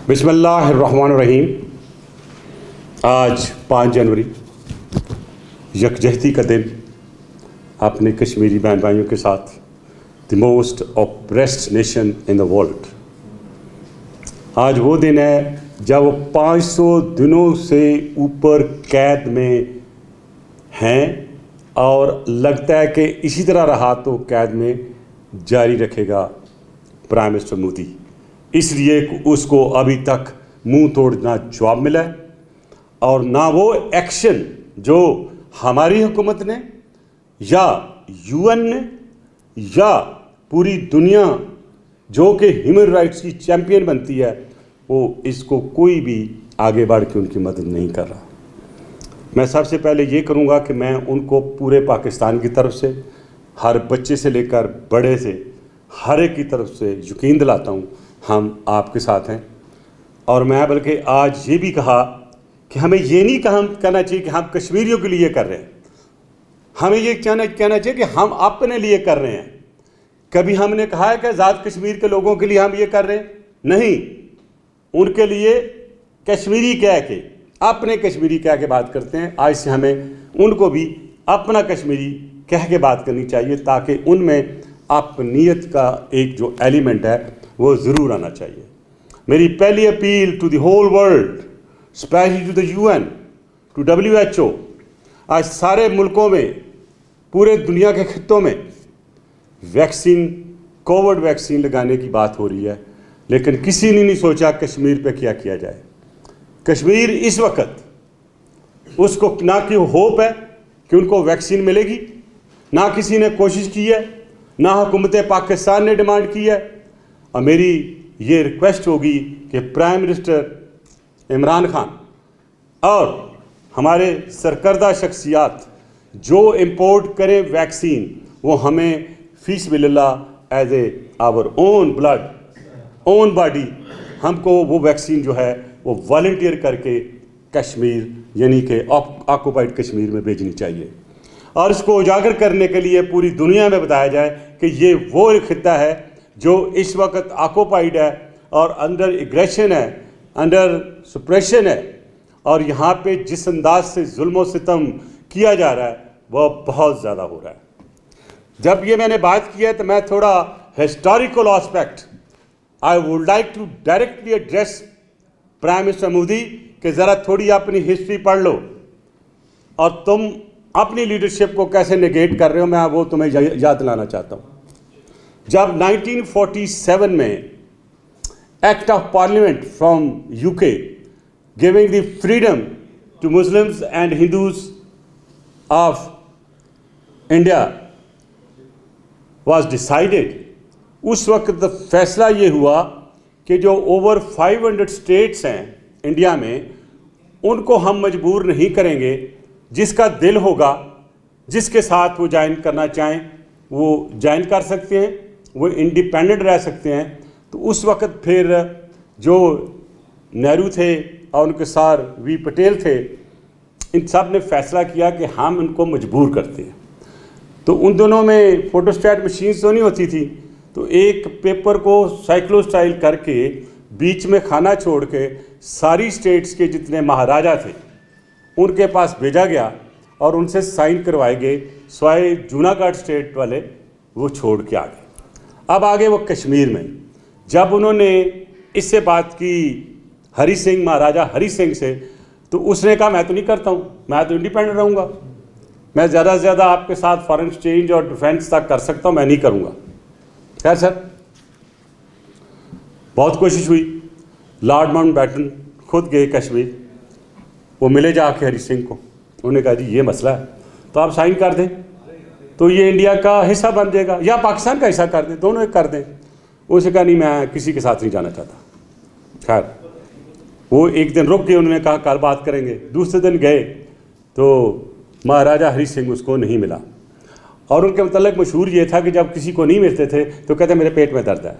बिस्मिल्लाहिर्रहमानिर्रहीम। आज 5 जनवरी यकजहती का दिन, अपने कश्मीरी बहन भाइयों के साथ the most oppressed nation in the world. आज वो दिन है जब वो 500 दिनों से ऊपर कैद में हैं और लगता है कि इसी तरह रहा तो कैद में जारी रखेगा प्राइम मिनिस्टर मोदी। इसलिए उसको अभी तक मुंह तोड़ना जवाब मिला है और ना वो एक्शन जो हमारी हुकूमत ने या यूएन ने या पूरी दुनिया जो कि ह्यूमन राइट्स की चैंपियन बनती है, वो इसको कोई भी आगे बढ़ के उनकी मदद नहीं कर रहा। मैं सबसे पहले ये करूँगा कि मैं उनको पूरे पाकिस्तान की तरफ से, हर बच्चे से लेकर बड़े से, हर एक की तरफ से यकीन दिलाता हूँ हम आपके साथ हैं। और मैं बल्कि आज ये भी कहा कि हमें ये नहीं कहना चाहिए कि हम कश्मीरियों के लिए कर रहे हैं, हमें ये कहना चाहिए कि हम अपने लिए कर रहे हैं। कभी हमने कहा है कि आज़ाद कश्मीर के लोगों के लिए हम ये कर रहे हैं? नहीं, उनके लिए कश्मीरी कह के, अपने कश्मीरी कह के बात करते हैं। आज से हमें उनको भी अपना कश्मीरी कह के बात करनी चाहिए ताकि उनमें अपनीयत का एक जो एलिमेंट है वो ज़रूर आना चाहिए। मेरी पहली appeal to the whole world, specially to the UN, to WHO, आज सारे मुल्कों में, पूरे दुनिया के खित्तों में वैक्सीन, कोविड वैक्सीन लगाने की बात हो रही है, लेकिन किसी ने नहीं सोचा कश्मीर पे क्या किया जाए। कश्मीर इस वक्त उसको ना कि होप है कि उनको वैक्सीन मिलेगी, ना किसी ने कोशिश की है, ना हुकूमत पाकिस्तान ने डिमांड की है। और मेरी ये रिक्वेस्ट होगी कि प्राइम मिनिस्टर इमरान खान और हमारे सरकर्दा शख्सियात जो इंपोर्ट करें वैक्सीन, वो हमें फीसबिल्लाह as a our own blood, own body, हमको वो वैक्सीन जो है वो वॉलंटियर करके कश्मीर यानी कि ऑक्युपाइड कश्मीर में भेजनी चाहिए। और इसको उजागर करने के लिए पूरी दुनिया में बताया जाए कि ये वो खित्ता है जो इस वक्त ऑक्युपाइड है और अंडर एग्रेशन है, अंडर सुप्रेशन है, और यहाँ पे जिस अंदाज से जुल्म सितम किया जा रहा है वह बहुत ज़्यादा हो रहा है। जब ये मैंने बात की है तो मैं थोड़ा historical aspect I would like to directly address prime minister Modi कि ज़रा थोड़ी अपनी हिस्ट्री पढ़ लो और तुम अपनी लीडरशिप को कैसे नेगेट कर रहे हो, मैं वो तुम्हें याद दिलाना चाहता हूँ। जब 1947 में act of parliament from UK giving the freedom to Muslims and Hindus of India was decided, उस वक्त फैसला ये हुआ कि जो ओवर 500 स्टेट्स हैं इंडिया में, उनको हम मजबूर नहीं करेंगे। जिसका दिल होगा, जिसके साथ वो ज्वाइन करना चाहें वो ज्वाइन कर सकते हैं, वो इंडिपेंडेंट रह सकते हैं। तो उस वक्त फिर जो नेहरू थे और उनके साथ वी पटेल थे, इन सब ने फैसला किया कि हम इनको मजबूर करते हैं। तो उन दोनों में फोटोस्टैट मशीन्स तो नहीं होती थी, तो एक पेपर को साइक्लो स्टाइल करके बीच में खाना छोड़ के सारी स्टेट्स के जितने महाराजा थे उनके पास भेजा गया और उनसे साइन करवाए गए, स्वाय जूनागढ़ स्टेट वाले वो छोड़ के आ गए। अब आगे वो कश्मीर में, जब उन्होंने इससे बात की हरी सिंह, महाराजा हरी सिंह से, तो उसने कहा मैं तो नहीं करता हूँ, मैं तो इंडिपेंडेंट रहूँगा, मैं ज़्यादा से ज़्यादा आपके साथ फॉरेन एक्सचेंज और डिफेंस तक कर सकता हूँ, मैं नहीं करूँगा। खैर सर, बहुत कोशिश हुई, लॉर्ड माउंटबेटन खुद गए कश्मीर, वो मिले जाके हरी सिंह को, उन्होंने कहा जी ये मसला है तो आप साइन कर दें तो ये इंडिया का हिस्सा बन जाएगा या पाकिस्तान का हिस्सा कर दें, दोनों एक कर दें। उसने कहा नहीं, मैं किसी के साथ नहीं जाना चाहता। खैर वो एक दिन रुक गए, उन्होंने कहा कल बात करेंगे। दूसरे दिन गए तो महाराजा हरी सिंह उसको नहीं मिला और उनके मतलब मशहूर ये था कि जब किसी को नहीं मिलते थे तो कहते मेरे पेट में दर्द है।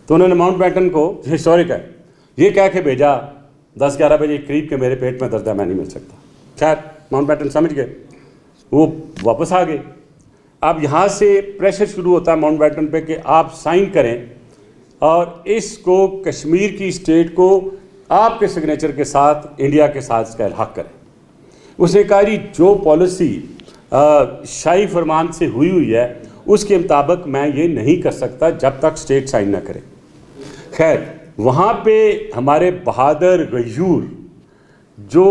तो उन्होंने माउंटबेटन को, हिस्टोरिक है, ये कह के भेजा 10-11 बजे करीब के मेरे पेट में दर्द है, मैं नहीं मिल सकता। खैर माउंटबेटन समझ गए, वो वापस आ गए। अब यहाँ से प्रेशर शुरू होता है माउंटबेटन पे कि आप साइन करें और इसको कश्मीर की स्टेट को आपके सिग्नेचर के साथ इंडिया के साथ इसका इल्हाक करें। उसने कहा जी जो पॉलिसी शाही फरमान से हुई है उसके मुताबिक मैं ये नहीं कर सकता जब तक स्टेट साइन ना करे। खैर वहाँ पे हमारे बहादुर गयूर जो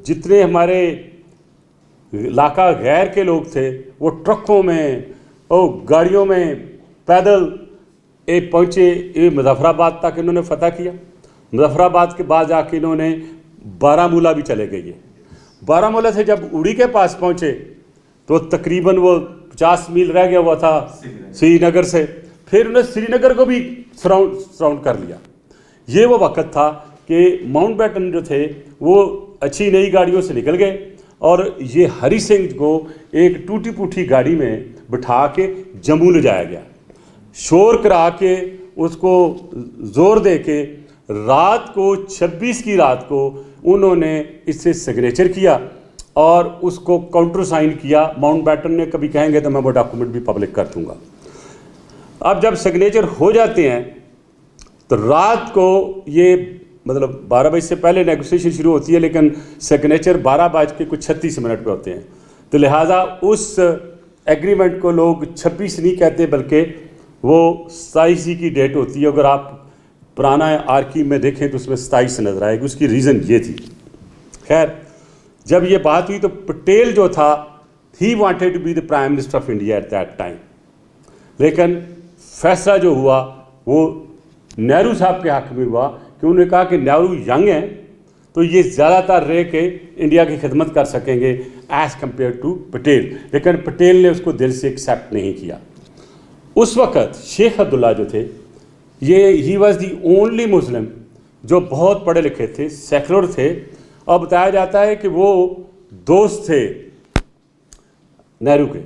जितने हमारे इलाका गैर के लोग थे वो ट्रकों में और गाड़ियों में पैदल पहुँचे, ये मुजफ्फराबाद तक इन्होंने फतह किया। मुजफ्फराबाद के बाद जाके इन्होंने बारामूला भी चले गए। बारामूला से जब उड़ी के पास पहुँचे तो तकरीबन वो 50 मील रह गया हुआ था श्रीनगर से, फिर उन्होंने श्रीनगर को भी सराउंड कर लिया। ये वो वक्त था कि माउंटबेटन जो थे वो अच्छी नई गाड़ियों से निकल गए और ये हरी सिंह को एक टूटी फूटी गाड़ी में बिठा के जम्मू ले जाया गया। शोर करा के उसको जोर दे के रात को 26 की रात को उन्होंने इससे सिग्नेचर किया और उसको काउंटर साइन किया। माउंटबेटन ने कभी कहेंगे तो मैं वो डॉक्यूमेंट भी पब्लिक कर दूंगा। अब जब सिग्नेचर हो जाते हैं तो रात को ये मतलब 12 बजे से पहले नेगोशिएशन शुरू होती है, लेकिन सिग्नेचर 12:36 पे होते हैं। तो लिहाजा उस एग्रीमेंट को लोग 26 नहीं कहते बल्कि वो 27 की डेट होती है। अगर आप पुराना आर्की में देखें तो उसमें 27 नजर आएगी। उसकी रीज़न ये थी। खैर जब ये बात हुई तो पटेल जो था ही wanted to be the prime minister of India at that time, लेकिन फैसला जो हुआ वो नेहरू साहब के हक में हुआ कि उन्होंने कहा कि नेहरू यंग हैं तो ये ज़्यादातर रह के इंडिया की खिदमत कर सकेंगे एज़ कम्पेयर टू पटेल, लेकिन पटेल ने उसको दिल से एक्सेप्ट नहीं किया। उस वक़्त शेख अब्दुल्ला जो थे ये he was the only Muslim जो बहुत पढ़े लिखे थे, सेकुलर थे, और बताया जाता है कि वो दोस्त थे नेहरू के।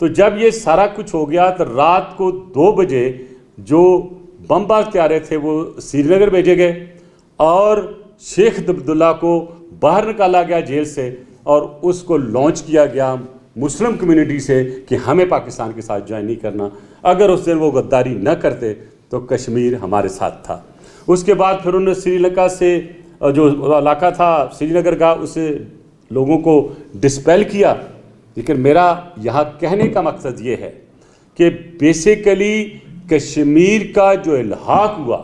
तो जब ये सारा कुछ हो गया तो रात को 2 बजे जो बमबार त्यारे थे वो श्रीनगर भेजे गए और शेख अब्दुल्ला को बाहर निकाला गया जेल से और उसको लॉन्च किया गया मुस्लिम कम्युनिटी से कि हमें पाकिस्तान के साथ ज्वाइन नहीं करना। अगर उस दिन वो गद्दारी न करते तो कश्मीर हमारे साथ था। उसके बाद फिर उन्होंने श्रीलंका से जो इलाका था श्रीनगर का उसे लोगों को डिस्पेल किया। लेकिन मेरा यहाँ कहने का मकसद ये है कि बेसिकली कश्मीर का जो इल्हाक हुआ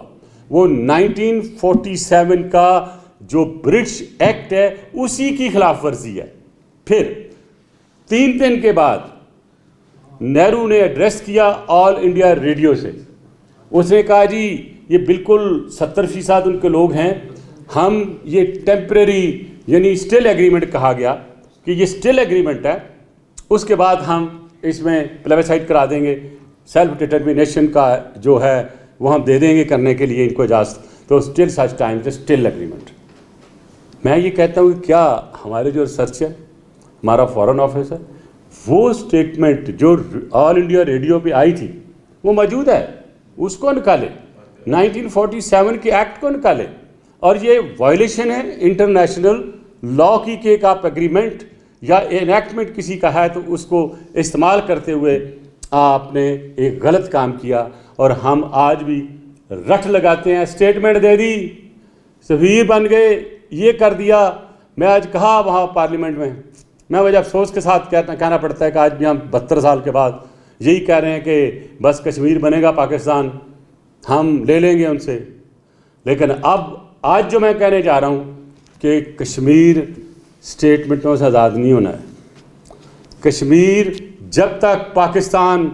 वो 1947 का जो ब्रिटिश एक्ट है उसी की खिलाफ वर्जी है। फिर 3 दिन के बाद नेहरू ने एड्रेस किया ऑल इंडिया रेडियो से। उसने कहा जी ये बिल्कुल 70% उनके लोग हैं, हम ये टेम्परेरी यानी स्टिल एग्रीमेंट कहा गया कि ये स्टिल एग्रीमेंट है, उसके बाद हम इसमें प्लेबसाइट करा देंगे, सेल्फ डिटर्मिनेशन का जो है वो हम दे देंगे करने के लिए इनको इजाज़त। तो स्टिल सच टाइम से स्टिल एग्रीमेंट। मैं ये कहता हूँ कि क्या हमारे जो रिसर्च है, हमारा फॉरेन ऑफिस है, वो स्टेटमेंट जो ऑल इंडिया रेडियो पे आई थी वो मौजूद है, उसको निकाले, 1947 के एक्ट को निकाले। और ये वायलेशन है इंटरनेशनल लॉ की कि एक आप एग्रीमेंट या एनैक्टमेंट किसी का है तो उसको इस्तेमाल करते हुए आपने एक गलत काम किया। और हम आज भी रट लगाते हैं, स्टेटमेंट दे दी, सफीर बन गए, ये कर दिया। मैं आज कहा वहाँ पार्लियामेंट में, मैं वजह अफसोस के साथ कहना पड़ता है कि आज भी हम 72 साल के बाद यही कह रहे हैं कि बस कश्मीर बनेगा पाकिस्तान, हम ले लेंगे उनसे। लेकिन अब आज जो मैं कहने जा रहा हूँ कि कश्मीर स्टेटमेंटों से आज़ाद नहीं होना है। कश्मीर जब तक Pakistan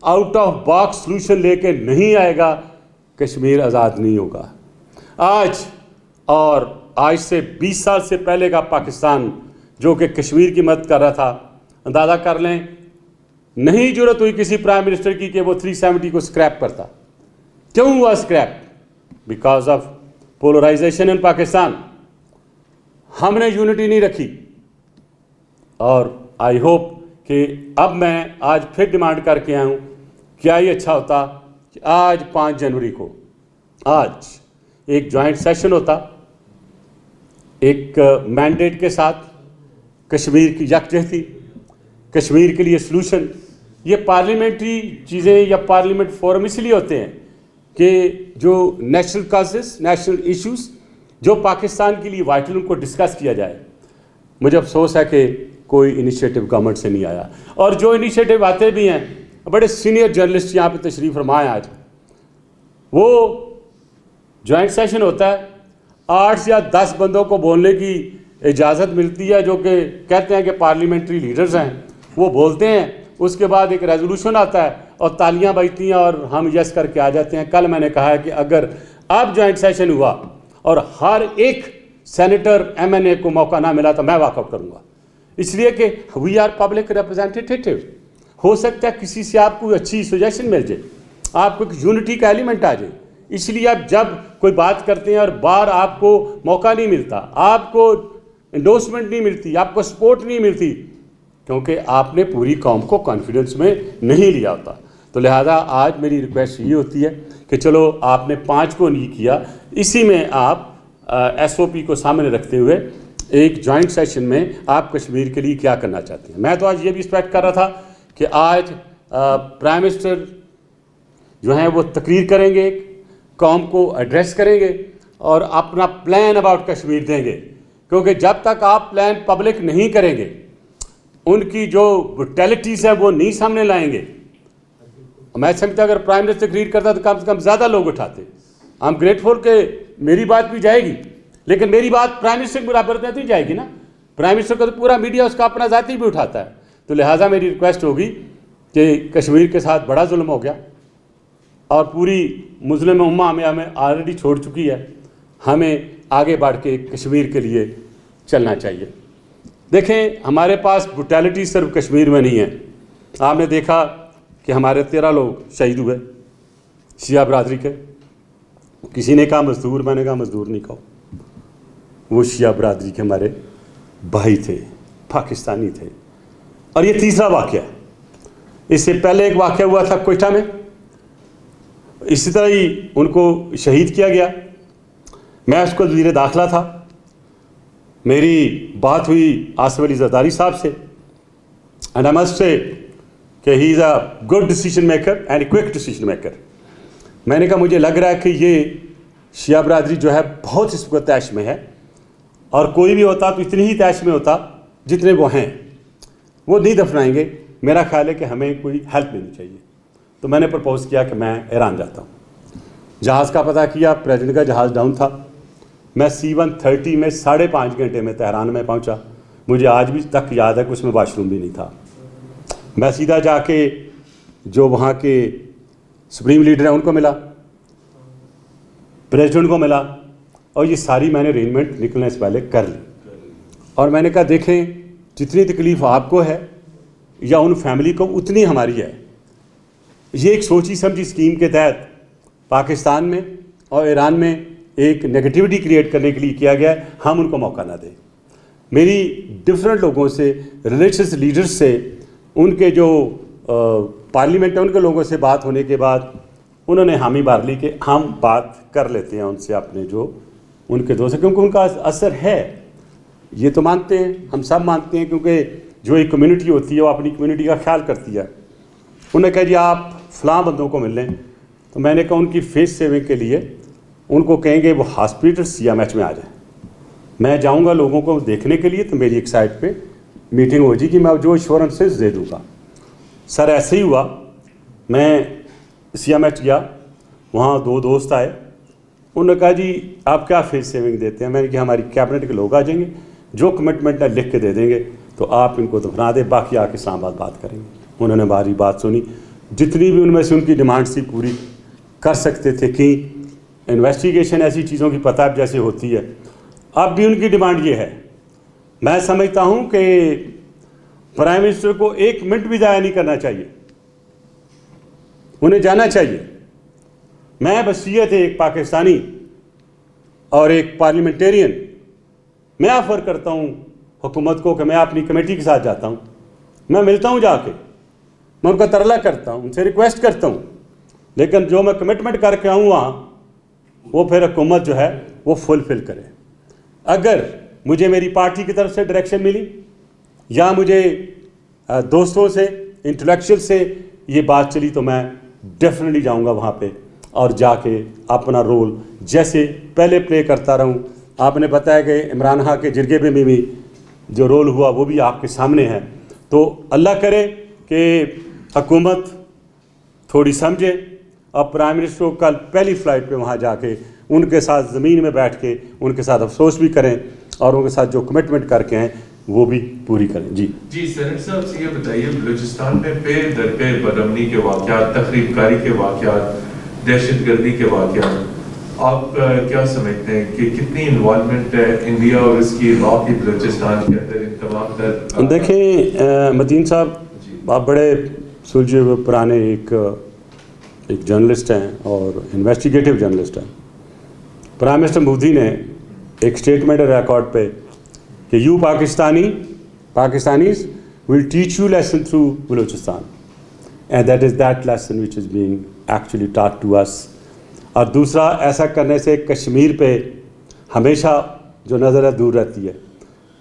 out of box solution लेके नहीं आएगा कश्मीर आज़ाद नहीं होगा। आज और आज से 20 साल से पहले का पाकिस्तान जो कि कश्मीर की मदद कर रहा था, अंदाज़ा कर लें, नहीं जरूरत हुई किसी प्राइम मिनिस्टर की कि वो 370 को स्क्रैप करता। क्यों हुआ स्क्रैप? बिकॉज ऑफ पोलराइजेशन इन पाकिस्तान। हमने यूनिटी नहीं रखी। और आई होप कि अब मैं आज फिर डिमांड करके आया हूँ, क्या ये अच्छा होता कि आज 5 जनवरी को आज एक जॉइंट सेशन होता, एक मैंडेट के साथ, कश्मीर की यकजहती, कश्मीर के लिए सलूशन। ये पार्लियामेंट्री चीज़ें या पार्लियामेंट फोरम इसलिए होते हैं कि जो नेशनल काजेस, नेशनल इश्यूज जो पाकिस्तान के लिए वाइटल, उनको डिस्कस किया जाए। मुझे अफसोस है कि कोई इनिशिएटिव गवर्नमेंट से नहीं आया, और जो इनिशिएटिव आते भी हैं, बड़े सीनियर जर्नलिस्ट यहाँ पे तशरीफ़ फरमाए आज। वो जॉइंट सेशन होता है, 8 या 10 बंदों को बोलने की इजाज़त मिलती है, जो कि कहते हैं कि पार्लियामेंट्री लीडर्स हैं, वो बोलते हैं, उसके बाद एक रेजोल्यूशन आता है और तालियां बजती हैं और हम यस करके आ जाते हैं। कल मैंने कहा है कि अगर अब जॉइंट सेशन हुआ और हर एक सेनेटर MNA को मौका ना मिला तो मैं वॉकआउट करूंगा, इसलिए कि वी आर पब्लिक रिप्रेजेंटेटिव। हो सकता है किसी से आपको अच्छी सजेशन मिल जाए, आपको एक यूनिटी का एलिमेंट आ जाए, इसलिए आप जब कोई बात करते हैं और बार आपको मौका नहीं मिलता, आपको इंडोर्समेंट नहीं मिलती, आपको सपोर्ट नहीं मिलती, क्योंकि आपने पूरी कौम को कॉन्फिडेंस में नहीं लिया होता। तो लिहाजा आज मेरी रिक्वेस्ट ये होती है कि चलो आपने 5 को नहीं किया, इसी में आप SOP को सामने रखते हुए एक जॉइंट सेशन में आप कश्मीर के लिए क्या करना चाहते हैं। मैं तो आज ये भी एक्सपेक्ट कर रहा था कि आज प्राइम मिनिस्टर जो हैं वो तकरीर करेंगे, कौम को एड्रेस करेंगे और अपना प्लान अबाउट कश्मीर देंगे, क्योंकि जब तक आप प्लान पब्लिक नहीं करेंगे, उनकी जो ब्रुटैलिटीज़ है वो नहीं सामने लाएंगे। मैं समझता अगर प्राइम मिनिस्टर तकरीर करता तो कम से कम ज़्यादा लोग उठाते। आई एम ग्रेटफुल कि मेरी बात भी जाएगी, लेकिन मेरी बात प्राइम मिनिस्टर के बराबर नहीं जाएगी ना। प्राइम मिनिस्टर का तो पूरा मीडिया उसका अपना ज़ाती भी उठाता है। तो लिहाजा मेरी रिक्वेस्ट होगी कि कश्मीर के साथ बड़ा जुल्म हो गया और पूरी मुस्लिम उम्मा हमें ऑलरेडी छोड़ चुकी है, हमें आगे बढ़ के कश्मीर के लिए चलना चाहिए। देखें, हमारे पास ब्रुटैलिटी सिर्फ कश्मीर में नहीं है। आपने देखा कि हमारे 13 लोग शहीद हुए शिया बरादरी के। किसी ने कहा मजदूर, मैंने कहा मजदूर नहीं कहो, वो शिया बरादरी के हमारे भाई थे, पाकिस्तानी थे। और ये तीसरा वाक़या है। इससे पहले एक वाक़या हुआ था कोयटा में, इसी तरह ही उनको शहीद किया गया। मैं उसको वज़ीर दाखिला था, मेरी बात हुई आसिफ अली जरदारी साहब से, एंड आई मस्ट से कि he is a good decision maker and quick decision maker. मैंने कहा मुझे लग रहा है कि ये शिया बरादरी जो है बहुत इस वक्त तैश में है, और कोई भी होता तो इतनी ही तैश में होता जितने वो हैं, वो नहीं दफनाएंगे। मेरा ख्याल है कि हमें कोई हेल्प लेनी चाहिए। तो मैंने प्रपोज़ किया कि मैं ईरान जाता हूँ। जहाज़ का पता किया, प्रेसिडेंट का जहाज़ डाउन था। मैं C-130 में 5.5 घंटे में तेहरान में पहुँचा। मुझे आज भी तक याद है कि उसमें वाशरूम भी नहीं था। मैं सीधा जाके जो वहाँ के सुप्रीम लीडर हैं उनको मिला, प्रेसिडेंट को मिला, और ये सारी मैंने अरेंजमेंट निकलने से पहले कर ली। और मैंने कहा देखें, जितनी तकलीफ़ आपको है या उन फैमिली को, उतनी हमारी है। ये एक सोची समझी स्कीम के तहत पाकिस्तान में और ईरान में एक नेगेटिविटी क्रिएट करने के लिए किया गया है, हम उनको मौका ना दें। मेरी डिफरेंट लोगों से, रिलीजियस लीडर्स से, उनके जो पार्लियामेंट है उनके लोगों से बात होने के बाद उन्होंने हामी भर ली कि हम बात कर लेते हैं उनसे, अपने जो उनके दोस्त हैं, क्योंकि उनका असर है। ये तो मानते हैं, हम सब मानते हैं, क्योंकि जो एक कम्युनिटी होती है वो अपनी कम्युनिटी का ख्याल करती है। उन्होंने कहा जी आप फ़लाँ बंदों को मिल लें। तो मैंने कहा उनकी फेस सेविंग के लिए उनको कहेंगे वो हॉस्पिटल CMH में आ जाए। मैं जाऊंगा लोगों को देखने के लिए, तो मेरी एक साइड पे मीटिंग हो जाएगी, मैं जो इंश्योरेंसेस दे दूँगा। सर ऐसे ही हुआ, मैं CMH गया, वहाँ 2 दोस्त आए। उन्होंने कहा जी आप क्या फेस सेविंग देते हैं? मैंने कहा हमारी कैबिनेट के लोग आ जाएंगे, जो कमिटमेंट है लिख के दे देंगे, तो आप इनको दफना दें, बाकी आके इस्लामाबाद बात करेंगे। उन्होंने हमारी बात सुनी, जितनी भी उनमें से उनकी डिमांड्स थी पूरी कर सकते थे। कि इन्वेस्टिगेशन ऐसी चीज़ों की पता जैसे होती है, अब भी उनकी डिमांड ये है। मैं समझता हूँ कि प्राइम मिनिस्टर को 1 मिनट भी ज़ाया नहीं करना चाहिए, उन्हें जाना चाहिए। मैं बसीयत है एक पाकिस्तानी और एक पार्लियामेंटेरियन, मैं ऑफ़र करता हूँ हुकूमत को कि मैं अपनी कमेटी के साथ जाता हूँ, मैं मिलता हूँ जाके, मैं उनका तरला करता हूँ, उनसे रिक्वेस्ट करता हूँ, लेकिन जो मैं कमिटमेंट करके आऊँ वहाँ वो फिर हुकूमत जो है वो फुलफ़िल करे। अगर मुझे मेरी पार्टी की तरफ से डायरेक्शन मिली या मुझे दोस्तों से, इंटेलेक्चुअल से ये बात चली, तो मैं डेफिनेटली जाऊँगा वहाँ पे और जाके अपना रोल जैसे पहले प्ले करता रहूं। आपने बताया कि इमरान खान के जिरगे में भी जो रोल हुआ वो भी आपके सामने है। तो अल्लाह करे कि हुकूमत थोड़ी समझे और प्राइम मिनिस्टर को कल पहली फ़्लाइट पे वहाँ जाके उनके साथ ज़मीन में बैठ के उनके साथ अफसोस भी करें और उनके साथ जो कमिटमेंट करके हैं वो भी पूरी करें। जी सेनेटर साहब से ये बताइए, बलूचिस्तान में पे दर पे बदअमनी के वाक़यात, तखरीबकारी के वाक़यात, दहशतगर्दी के वाक़यात, आप क्या समझते हैं कि कितनी इन्वॉल्वमेंट है इंडिया और इसकी रॉ की बलूचिस्तान के अंदर इन तमाम तर? देखें मतीन साहब, आप बड़े सुलझे हुए पुराने एक जर्नलिस्ट हैं और इन्वेस्टिगेटिव जर्नलिस्ट हैं। प्राइम मिनिस्टर मोदी ने एक स्टेटमेंट रिकॉर्ड पे कि you Pakistanis will teach you lesson through Balochistan and that is that lesson which is being actually taught to us. और दूसरा, ऐसा करने से कश्मीर पे हमेशा जो नज़र दूर रहती है।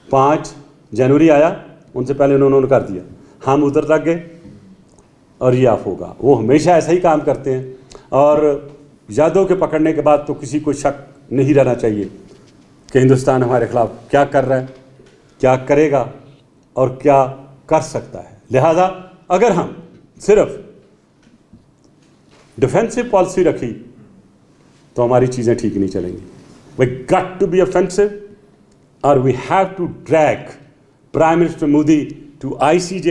5 जनवरी आया, उनसे पहले उन्होंने कर दिया, हम उधर लग गए और ये ऑफ होगा। वो हमेशा ऐसा ही काम करते हैं और यादों के पकड़ने के बाद तो किसी को शक नहीं रहना चाहिए कि हिंदुस्तान हमारे ख़िलाफ़ क्या कर रहा है, क्या करेगा और क्या कर सकता है। लिहाजा अगर हम सिर्फ डिफेंसिव पॉलिसी रखी तो हमारी चीज़ें ठीक नहीं चलेंगी। We got to be offensive और we have to drag prime minister Modi to ICJ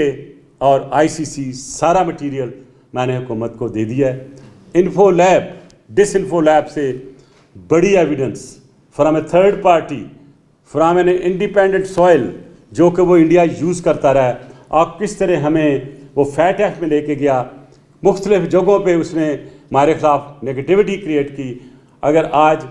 और ICC। सारा मटेरियल मैंने हुकूमत को दे दिया है। इन्फो लैब, डिसइन्फो लैब से बड़ी evidence from A third party, from an independent soil जो कि वो इंडिया यूज़ करता रहा है, और किस तरह हमें वो फैट एक्ट में लेके गया, मुख्तलिफ जगहों पे उसने हमारे ख़िलाफ़ नेगेटिविटी क्रिएट की। अगर आज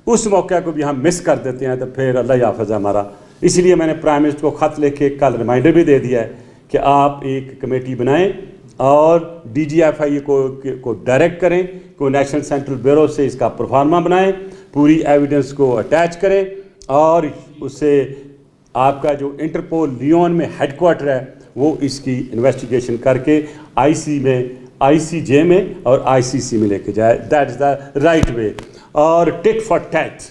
उस मौके को भी हम मिस कर देते हैं तो फिर अल्लाह ही हाफ़िज़ है हमारा। इसलिए मैंने प्राइम मिनिस्टर को ख़त लिख के कल रिमाइंडर भी दे दिया है कि आप एक कमेटी बनाएं और DGFI को डायरेक्ट करें, कोई नेशनल सेंट्रल ब्यूरो से इसका परफार्मा बनाएं, पूरी एविडेंस को अटैच करें और उससे आपका जो इंटरपोल लियोन में हेडक्वार्टर है वो इसकी इन्वेस्टिगेशन करके ICJ में और ICC में लेके जाए। That is the right way. और टिट फॉर टैट,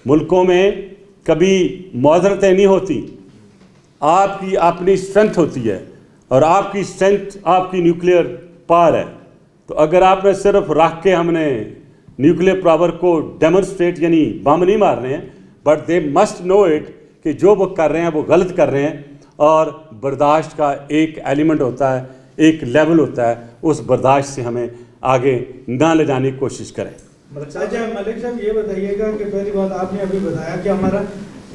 मुल्कों में कभी मुआज़रतें नहीं होती, आपकी अपनी स्ट्रेंथ होती है और आपकी स्ट्रेंथ आपकी न्यूक्लियर पावर है। तो अगर आपने सिर्फ रख के हमने न्यूक्लियर पावर को डेमोन्स्ट्रेट यानी बम नहीं मारने हैं, but they must know it कि जो वो कर रहे हैं वो गलत कर रहे हैं। और बर्दाश्त का एक एलिमेंट होता है, एक लेवल होता है, उस बर्दाश्त से हमें आगे ना ले जाने की कोशिश करें। अच्छा मलिक साहब, ये बताइएगा कि पहली बात आपने अभी बताया कि हमारा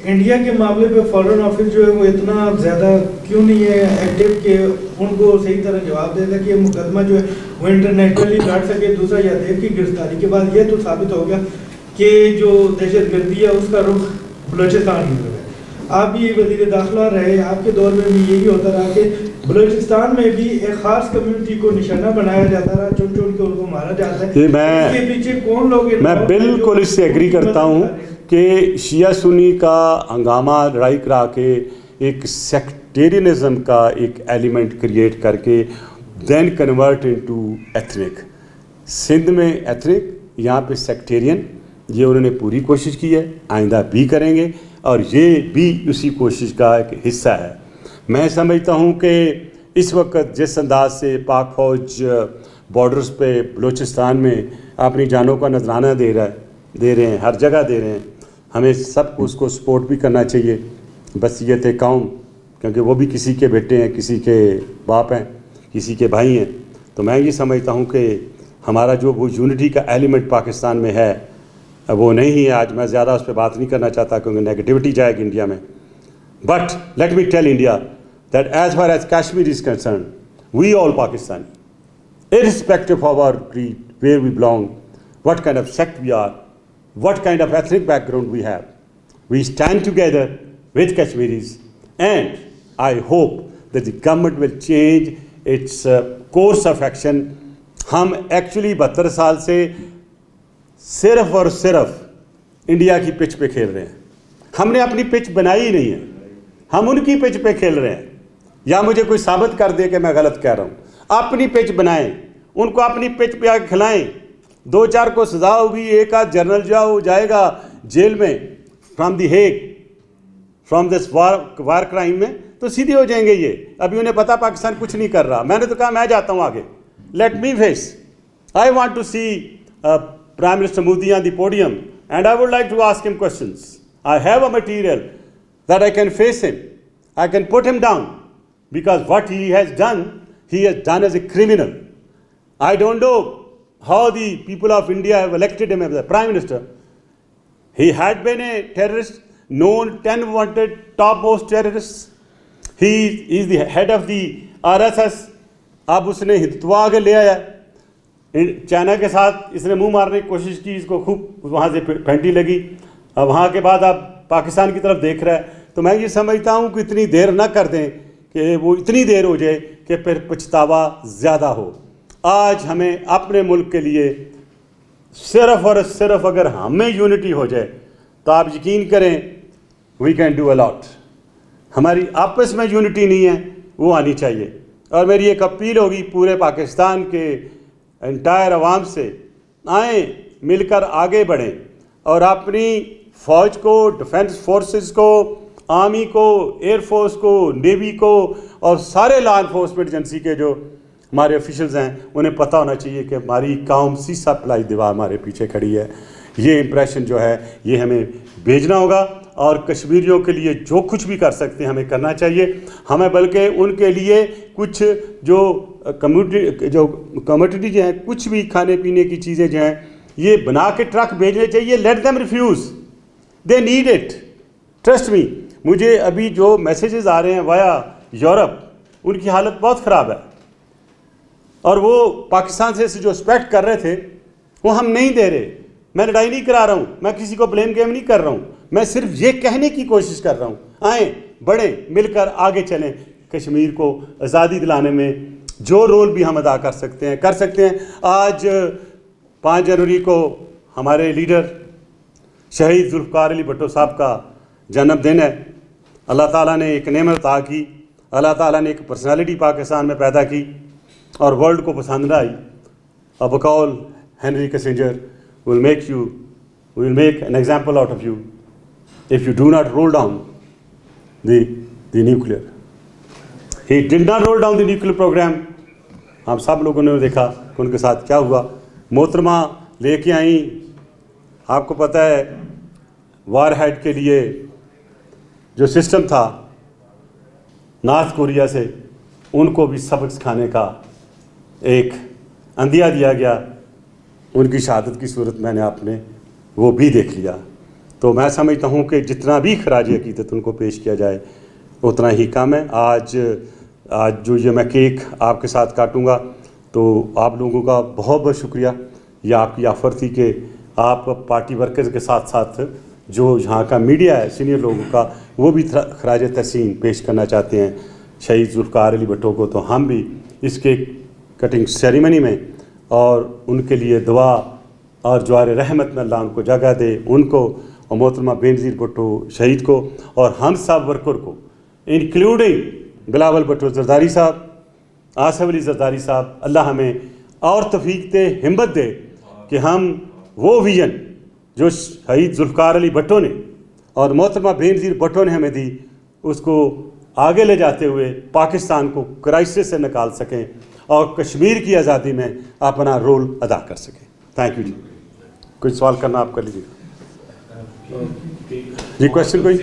इंडिया के मामले पे फॉरेन ऑफिस जो है वो इतना ज़्यादा क्यों नहीं है एक्टिव कि उनको सही तरह जवाब देता कि मुकदमा जो है वो इंटरनेशनली लड़ सके। दूसरा, यादेव की गिरफ्तारी के बाद ये तो साबित हो गया कि जो दहशतगर्दी है उसका रुख बलूचिस्तान की तरफ है। आप भी वज़ीर दाखिला रहे, आपके दौर में भी यही होता रहा कि बलूचिस्तान में भी एक ख़ास कम्युनिटी को निशाना बनाया जाता रहा, चुन चुन के उनको मारा जाता है। इसके पीछे कौन लोग? मैं बिल्कुल इससे एग्री करता हूँ कि शिया सुन्नी का हंगामा लड़ाई करा के एक सेक्टेरियनिज्म का एक एलिमेंट क्रिएट करके then convert into ethnic. Sindh में एथनिक, यहाँ पे सेक्टेरियन, ये उन्होंने पूरी कोशिश की है, आइंदा भी करेंगे और ये भी उसी कोशिश का एक हिस्सा है। मैं समझता हूँ कि इस वक्त जिस अंदाज से पाक फ़ौज बॉर्डर्स पे बलूचिस्तान में अपनी जानों का नजराना दे रहे हैं, हर जगह दे रहे हैं, हमें सबको उसको सपोर्ट भी करना चाहिए। बसीयत कौम, क्योंकि वो भी किसी के बेटे हैं, किसी के बाप हैं, किसी के भाई हैं। तो मैं ये समझता हूँ कि हमारा जो वो यूनिटी का एलिमेंट पाकिस्तान में है वो नहीं है। आज मैं ज़्यादा उस पर बात नहीं करना चाहता क्योंकि नेगेटिविटी जाएगी इंडिया में। But let me tell India that as far as Kashmir is concern, we all Pakistani, irrespective of our creed, where we belong, what kind of sect we are, what kind of ethnic background we have, we stand together with Kashmiris, and I hope that the government will change its course of action. हम actually 72 साल से सिर्फ और सिर्फ India की pitch पे खेल रहे हैं। हमने अपनी पिच बनाई ही नहीं है, हम उनकी पिच पे खेल रहे हैं। या मुझे कोई साबित कर दे कि मैं गलत कह रहा हूँ। अपनी पिच बनाएं, उनको अपनी पिच पे आके खिलाएं 2-4 को सजा होगी, एक आध जनरल जाएगा जेल में from the Hague, from this war crime में, तो सीधे हो जाएंगे ये। अभी उन्हें पता पाकिस्तान कुछ नहीं कर रहा। मैंने तो कहा मैं जाता हूँ आगे, let me face, I want to see prime minister Modi on the podium and I would like to ask him questions. I have a material that I can face him, I can put him down, because what he has done as a criminal. I don't know how the people of India have elected him as the prime minister. He had been a terrorist, known 10 wanted topmost terrorists. He is the head of the RSS. अब उसने हिंदुत्व आगे ले आया, China के साथ इसने मुंह मारने की कोशिश की, इसको खूब वहाँ से फेंटी लगी। अब वहाँ के बाद अब पाकिस्तान की तरफ देख रहा है। तो मैं ये समझता हूँ कि इतनी देर ना कर दें कि वो इतनी देर हो जाए कि फिर पछतावा ज़्यादा हो। आज हमें अपने मुल्क के लिए सिर्फ़ और सिर्फ अगर हमें यूनिटी हो जाए तो आप यकीन करें we can do a lot. हमारी आपस में यूनिटी नहीं है, वो आनी चाहिए। और मेरी एक अपील होगी पूरे पाकिस्तान के एंटायर अवाम से, आएँ मिलकर आगे बढ़ें और अपनी फ़ौज को, डिफेंस फोर्सेस को, आर्मी को, एयरफोर्स को, नेवी को और सारे लॉ इन्फोर्समेंट एजेंसी के जो हमारे ऑफिशियल्स हैं उन्हें पता होना चाहिए कि हमारी कौम सीसा पलाई दीवार हमारे पीछे खड़ी है। ये इम्प्रेशन जो है ये हमें भेजना होगा और कश्मीरियों के लिए जो कुछ भी कर सकते हैं हमें करना चाहिए। हमें बल्कि उनके लिए कुछ जो कमोडिटी जो हैं, कुछ भी खाने पीने की चीज़ें जो हैं ये बना के ट्रक भेजने चाहिए। Let them refuse, they need it, trust me. मुझे अभी जो मैसेजेस आ रहे हैं वाया यूरोप, उनकी हालत बहुत ख़राब है और वो पाकिस्तान से जो एक्सपेक्ट कर रहे थे वो हम नहीं दे रहे। मैं लड़ाई नहीं करा रहा हूँ, मैं किसी को ब्लेम गेम नहीं कर रहा हूँ, मैं सिर्फ ये कहने की कोशिश कर रहा हूँ आएँ बढ़ें, मिलकर आगे चलें, कश्मीर को आज़ादी दिलाने में जो रोल भी हम अदा कर सकते हैं कर सकते हैं। आज 5 जनवरी को हमारे लीडर शहीद जुल्फ़िकार अली भुट्टो साहब का जन्मदिन है। अल्लाह ताला ने एक नेमत अता की, अल्लाह ताला ने एक पर्सनालिटी पाकिस्तान में पैदा की और वर्ल्ड को पसंद न आई। अब बकौल Henry Kissinger will make an example out of you if you do not roll down the nuclear. He did not roll down the nuclear program. हम सब लोगों ने देखा कि उनके साथ क्या हुआ। मोहतरमा लेके आई, आपको पता है वार हेड के लिए जो सिस्टम था नॉर्थ कोरिया से, उनको भी सबक सिखाने का एक अंदिया दिया गया। उनकी शहादत की सूरत मैंने आपने वो भी देख लिया। तो मैं समझता हूँ कि जितना भी खराज अक़ीदत उनको पेश किया जाए उतना ही कम है। आज जो ये मैं केक आपके साथ काटूँगा तो आप लोगों का बहुत बहुत शुक्रिया। ये आपकी ऑफ़र थी कि आप पार्टी वर्कर्स के साथ साथ जो यहाँ का मीडिया है सीनियर लोगों का, वो भी खराज तहसीन पेश करना चाहते हैं शहीद जुल्फ़िकार अली भुट्टो को। तो हम भी इस केक कटिंग सेरेमनी में और उनके लिए दुआ और जवार रहमत में अल्लाह उनको जगह दे, उनको और मोहतरमा बेनज़ीर भुट्टो शहीद को और हम सब वर्कर को, इंक्लूडिंग बिलावल भुट्टो ज़रदारी साहब, आसिफ अली ज़रदारी साहब, अल्लाह हमें और तौफीक दे, हिम्मत दे कि हम वो विजन जो शहीद जुल्फ़िकार अली भुट्टो ने और मोहतरमा बेनज़ीर भुट्टो ने हमें दी, उसको आगे ले जाते हुए पाकिस्तान को क्राइसिस से निकाल सकें और कश्मीर की आज़ादी में अपना रोल अदा कर सकें। थैंक यू जी। कोई सवाल करना आप कर लीजिए जी। क्वेश्चन कोई?